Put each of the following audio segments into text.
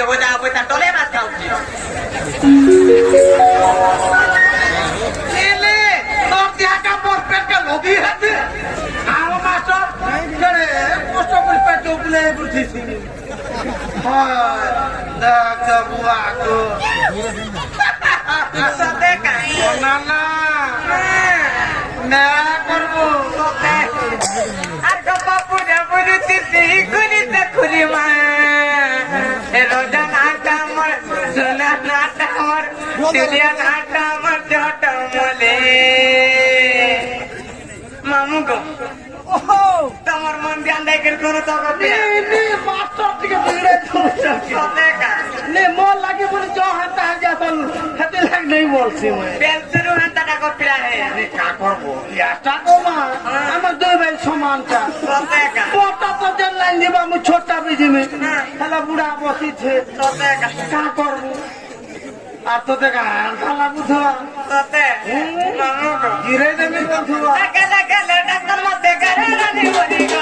ওজা বইতা টলে মাছ খাওছি এলে তোর দেহা কাপড় পেটে লগি আছে আর মাস্টার করে কষ্ট করে পেটে উপলে বুঝিছি হয় দেখ বুয়া গো সাথে কাই না না না করবো আর গপ্পা পুজা পুজুতি গুলিতে খুলি মা রোজা নাটা আমার সোনা নাটা আমার চুলিয়া নাটা আমার জট মলে মামু গো তোমার মন ধ্যান দেখে কোনো তবে মাস্টার থেকে বিগড়ে নে মন লাগে বলে চ হাতে হাতে আসল হাতে লাগ নেই বলছি মই পেন্সিল হাতে টাকা পিলা হে আরে কা করব ইয়াটা কমা আমার দুই ভাই সমানটা পটা তো দেন লাইন দিবা মু ছোটটা বিজিমে তাহলে বুড়া বসিছে কা করব আর তো দেখা খালা বুঝবা তোতে মামু গো গিরে দেবে বুঝবা কালা কালা ডাক্তার মতে করে রানি বলি গো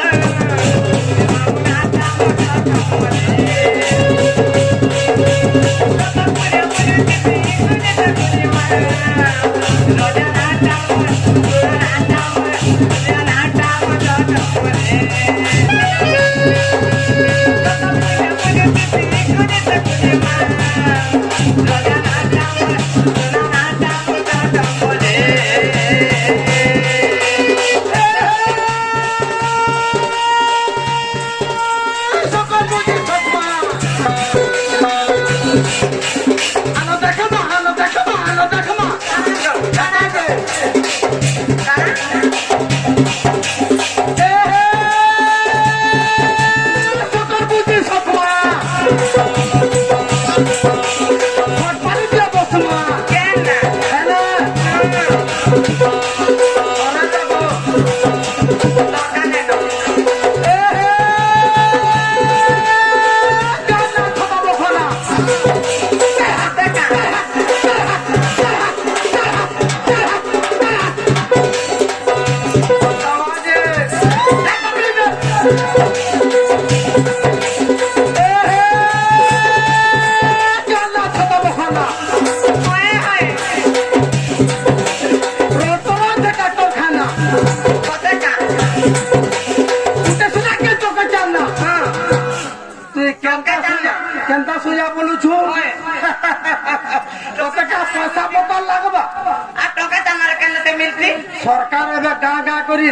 সরকার এবার গা গা করি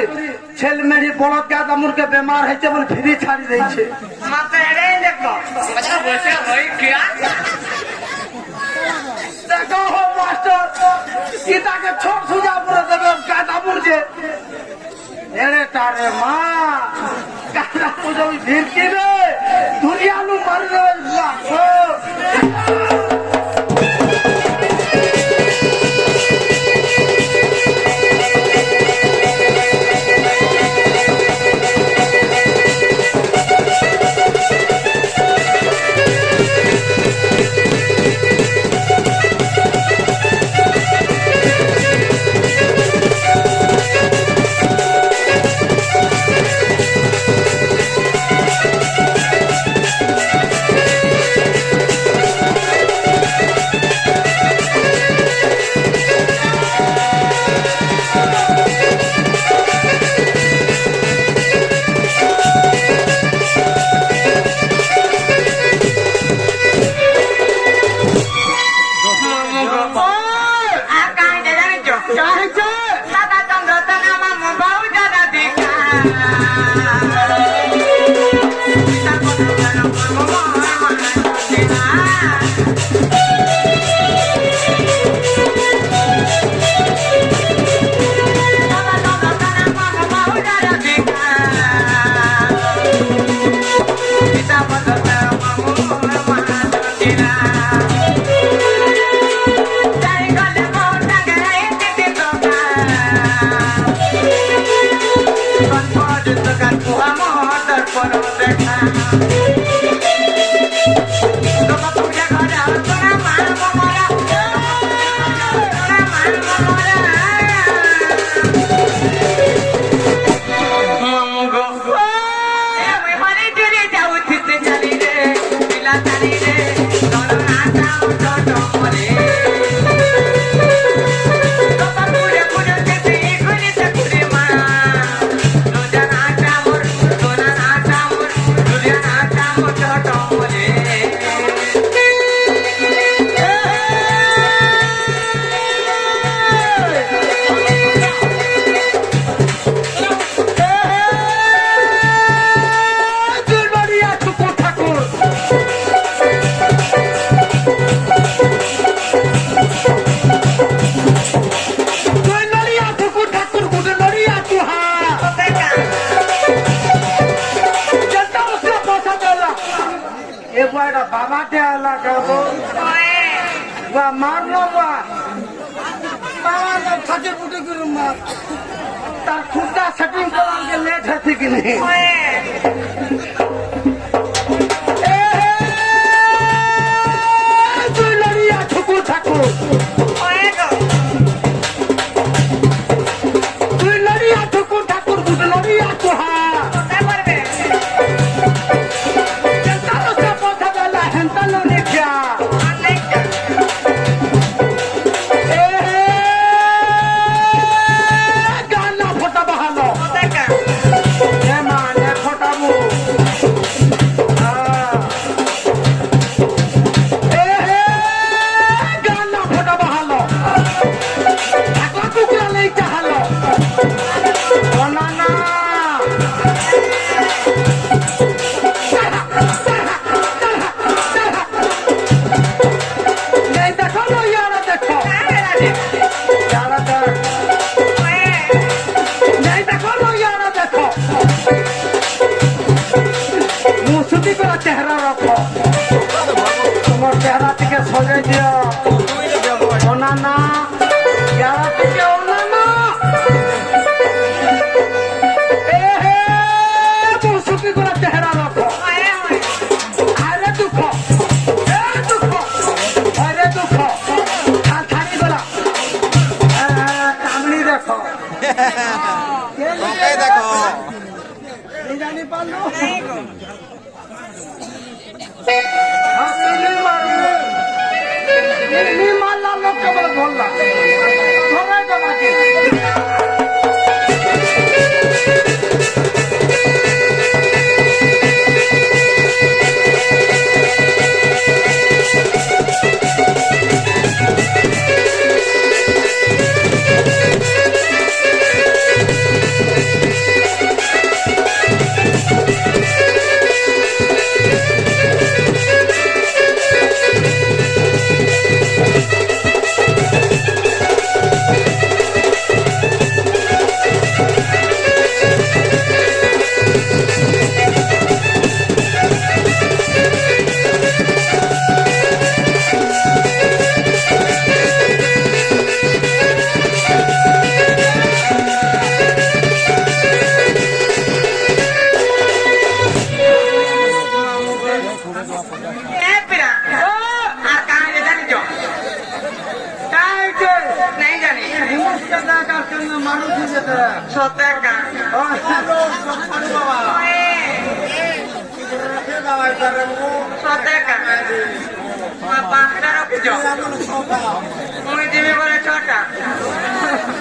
ছেলে মেয়ে বলদ গা দামুরকে বেমার হয়েছে বলে ফ্রি ছাড়ি দিয়েছে দেখো মাস্টার কি তাকে ছোট সুজা পরে দেবে গা দামুর যে এরে তারে মা গা দামুর যাবি ভিড়কি রে দুনিয়ালু মারি দেবে Dale, বাবাতে লাগাবো বা মারলো বা বাবা খাঁচের পুটে করুন মা তার খুঁটা সেটিং করার লেট হচ্ছে কি নেই তুই লড়িয়া ঠুকুর ঠাকুর তুই লড়িয়া ঠুকুর ঠাকুর বুঝ লড়িয়া চোহা চেহারা রাখো তোমার চেহারা থেকে সজাই দিও ওনা না চেহারা থেকে ওনা না সুখী করে চেহারা রাখো আরে দুঃখ আরে দুঃখ ছাড়ি গলা কামড়ি দেখো দেখো জানি পারলো মারলা লোককে বলে ধরলা ধরাই বাবাকে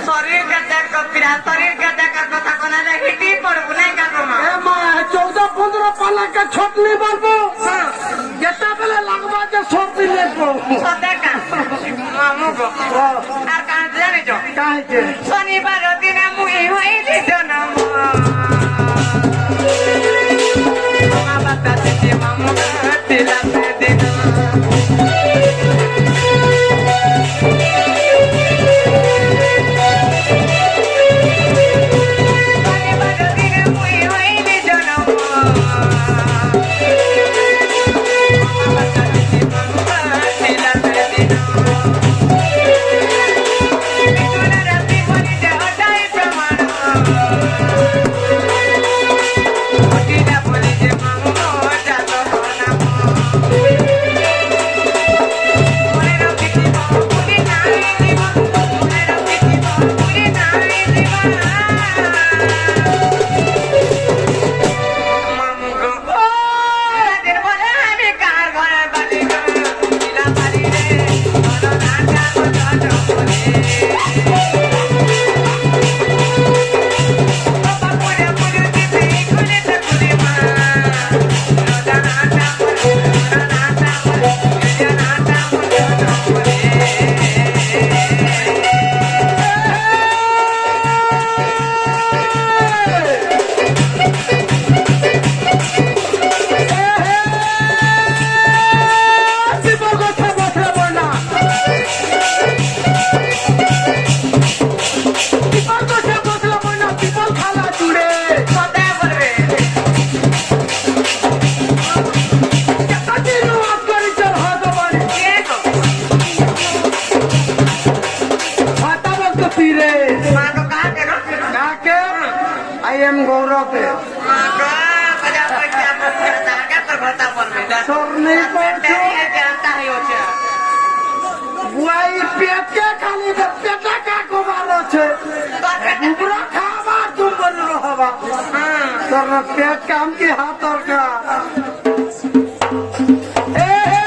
शरीर का देखो फिर शरीर का देखा कथा कोना हिटी पड़बो नहीं का 14-15 पाला का छोट नहीं पारबो जेटा बेले लागबा जे सब दिन लेबो सदेका मामू को আর কাজ জানি তো काहे के শনিবার দিনে মুই হই জনম বাবা কাছে মামু দিলাতে দিন রাতি বলি যাওয়া রতে সরনি করছো বুয়াই পেটকে খালি পেটা কাকো মারছে বুবরা খাবা তুমি রহবা তোর পেট কাম কি হাতর কা এ